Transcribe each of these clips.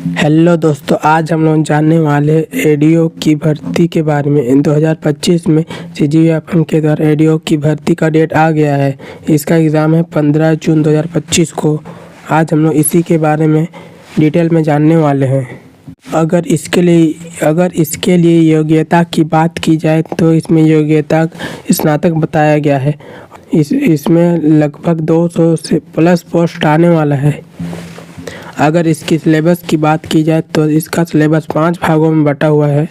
Hello दोस्तों, आज हम लोग जानने वाले एडीओ की भर्ती के बारे में। 2025 में सीजीएफएम के द्वारा एडीओ की भर्ती का डेट आ गया है। इसका एग्ज़ाम है 15 जून 2025 को। आज हम लोग इसी के बारे में डिटेल में जानने वाले हैं। अगर इसके लिए योग्यता की बात की जाए तो इसमें योग्यता स्नातक बताया गया है। इसमें लगभग 200 से प्लस पोस्ट आने वाला है। अगर इसकी सिलेबस की बात की जाए तो इसका सिलेबस 5 भागों में बटा हुआ है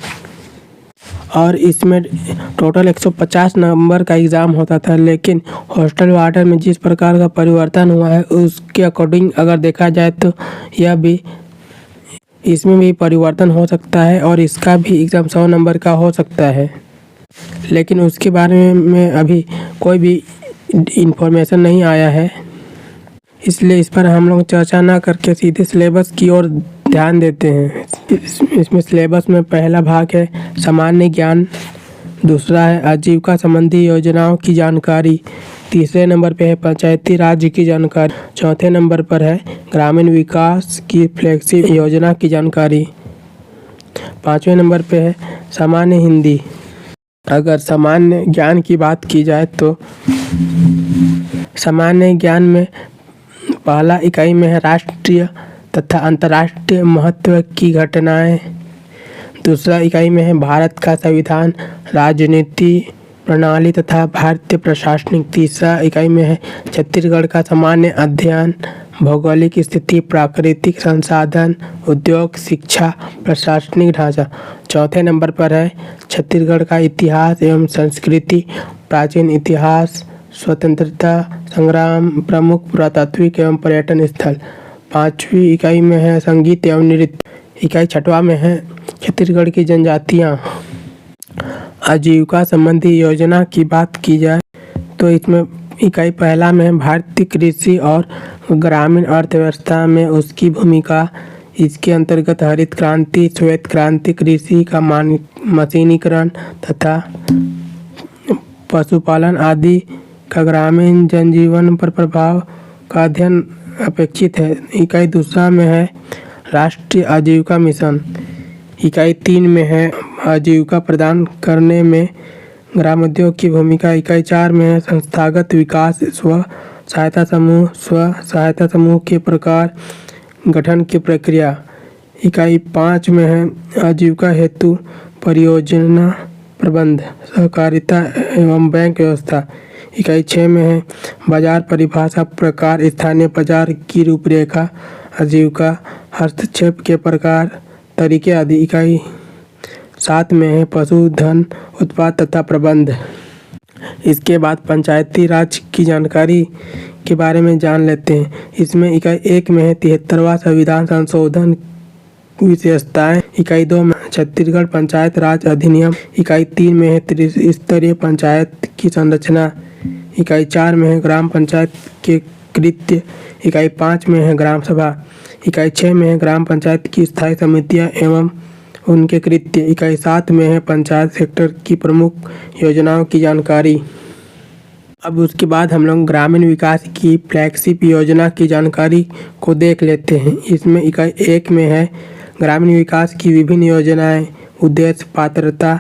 और इसमें टोटल 150 नंबर का एग्ज़ाम होता था, लेकिन हॉस्टल वार्डन में जिस प्रकार का परिवर्तन हुआ है उसके अकॉर्डिंग अगर देखा जाए तो इसमें भी परिवर्तन हो सकता है और इसका भी एग्ज़ाम 100 नंबर का हो सकता है, लेकिन उसके बारे में अभी कोई भी इंफॉर्मेशन नहीं आया है। इसलिए इस पर हम लोग चर्चा ना करके सीधे सिलेबस की ओर ध्यान देते हैं। इसमें सिलेबस में पहला भाग है सामान्य ज्ञान, दूसरा है आजीविका संबंधी योजनाओं की जानकारी, तीसरे नंबर पे है पंचायती राज की जानकारी, चौथे नंबर पर है ग्रामीण विकास की फ्लैगशिप योजना की जानकारी, पाँचवें नंबर पे है सामान्य हिंदी। अगर सामान्य ज्ञान की बात की जाए तो सामान्य ज्ञान में पहला इकाई में है राष्ट्रीय तथा अंतर्राष्ट्रीय महत्व की घटनाएं, दूसरा इकाई में है भारत का संविधान, राजनीति प्रणाली तथा भारतीय प्रशासनिक, तीसरा इकाई में है छत्तीसगढ़ का सामान्य अध्ययन, भौगोलिक स्थिति, प्राकृतिक संसाधन, उद्योग, शिक्षा, प्रशासनिक ढांचा, चौथे नंबर पर है छत्तीसगढ़ का इतिहास एवं संस्कृति, प्राचीन इतिहास, स्वतंत्रता संग्राम, प्रमुख पुरातात्विक एवं पर्यटन स्थल, पांचवी इकाई में है संगीत एवं नृत्य, इकाई छठवां में है छत्तीसगढ़ की जनजातियाँ। आजीविका संबंधी योजना की बात की जाए तो इसमें इकाई पहला में है भारतीय कृषि और ग्रामीण अर्थव्यवस्था में उसकी भूमिका। इसके अंतर्गत हरित क्रांति, श्वेत क्रांति, कृषि का मशीनीकरण तथा पशुपालन आदि का ग्रामीण जनजीवन पर प्रभाव का अध्ययन अपेक्षित है। इकाई दूसरा में है राष्ट्रीय आजीविका मिशन, इकाई 3 में है आजीविका प्रदान करने में ग्रामोद्योग की भूमिका, इकाई 4 में है संस्थागत विकास, स्व सहायता समूह के प्रकार, गठन की प्रक्रिया, इकाई 5 में है आजीविका हेतु परियोजना प्रबंध, सहकारिता एवं बैंक व्यवस्था, इकाई 6 में है बाजार परिभाषा, प्रकार, स्थानीय बाजार की रूपरेखा, आजीविका हस्तक्षेप के प्रकार, तरीके आदि, इकाई 7 में है पशुधन उत्पाद तथा प्रबंध। इसके बाद पंचायती राज की जानकारी के बारे में जान लेते हैं। इसमें इकाई 1 में है 73वां संविधान संशोधन विशेषताएं, इकाई 2 में छत्तीसगढ़ पंचायत राज अधिनियम, इकाई 3 में है त्रिस्तरीय पंचायत की संरचना, इकाई 4 में है ग्राम पंचायत के कृत्य, इकाई 5 में है ग्राम सभा, इकाई 6 में है ग्राम पंचायत की स्थायी समितियां एवं उनके कृत्य, इकाई 7 में है पंचायत सेक्टर की प्रमुख योजनाओं की जानकारी। अब उसके बाद हम लोग ग्रामीण विकास की फ्लैगशिप योजना की जानकारी को देख लेते हैं। इसमें इकाई 1 में है ग्रामीण विकास की विभिन्न योजनाएं, उद्देश्य, पात्रता,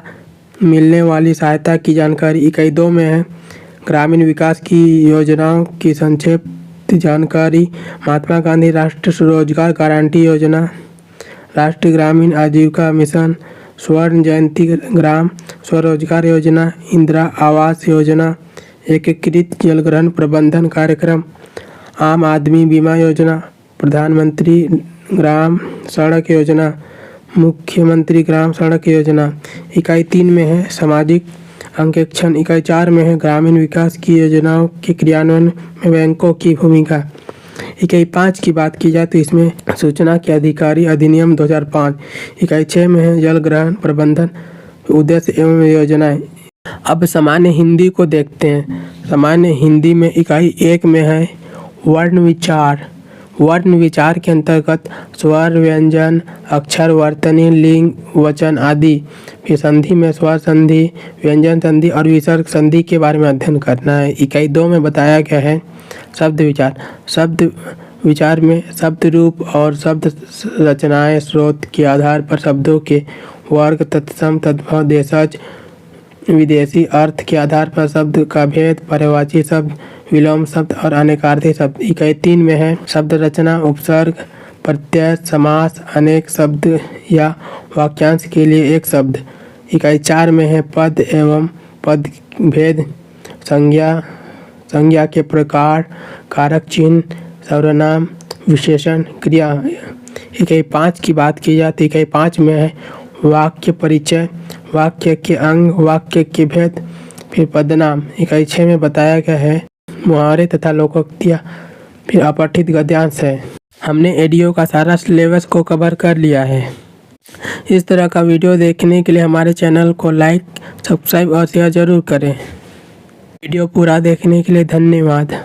मिलने वाली सहायता की जानकारी, इकाई 2 में है ग्रामीण विकास की योजनाओं की संक्षिप्त जानकारी, महात्मा गांधी राष्ट्रीय रोजगार गारंटी योजना, राष्ट्रीय ग्रामीण आजीविका मिशन, स्वर्ण जयंती ग्राम स्वरोजगार योजना, इंदिरा आवास योजना, एकीकृत जलग्रहण प्रबंधन कार्यक्रम, आम आदमी बीमा योजना, प्रधानमंत्री ग्राम सड़क योजना, मुख्यमंत्री ग्राम सड़क योजना। इकाई 3 में है सामाजिक अंकेक्षण, इकाई 4 में है ग्रामीण विकास की योजनाओं के क्रियान्वयन में बैंकों की भूमिका। इकाई 5 की बात की जाए तो इसमें सूचना के अधिकारी अधिनियम 2005, इकाई 6 में है जल ग्रहण प्रबंधन, उद्देश्य एवं योजनाएं। अब सामान्य हिंदी को देखते हैं। सामान्य हिंदी में इकाई 1 में है वर्ण विचार। वर्ण विचार के अंतर्गत स्वर, व्यंजन, अक्षर, वर्तनी, लिंग, वचन आदि, फिर संधि में स्वर संधि, व्यंजन संधि और विसर्ग संधि के बारे में अध्ययन करना है। इकाई 2 में बताया गया है शब्द विचार। शब्द विचार में शब्द रूप और शब्द रचनाएं स्रोत के आधार पर शब्दों के वर्ग, तत्सम, तद्भव, देशज, विदेशी अर्थ के आधार पर शब्द का भेद, पर्यायवाची शब्द, विलोम शब्द और अनेकार्थी शब्द। इकाई 3 में है शब्द रचना, उपसर्ग, प्रत्यय, समास, अनेक शब्द या वाक्यांश के लिए एक शब्द। इकाई 4 में है पद एवं पद भेद, संज्ञा के प्रकार, कारक चिन्ह, सर्वनाम, विशेषण, क्रिया। इकाई 5 की बात की जाती है। इकाई 5 में है वाक्य परिचय, वाक्य के अंग, वाक्य के भेद, फिर पदनाम। इकाई 6 में बताया गया है मुहावरे तथा लोकोक्तियाँ, फिर अपठित गद्यांश है। हमने एडीओ का सारा सिलेबस को कवर कर लिया है। इस तरह का वीडियो देखने के लिए हमारे चैनल को लाइक, सब्सक्राइब और शेयर जरूर करें। वीडियो पूरा देखने के लिए धन्यवाद।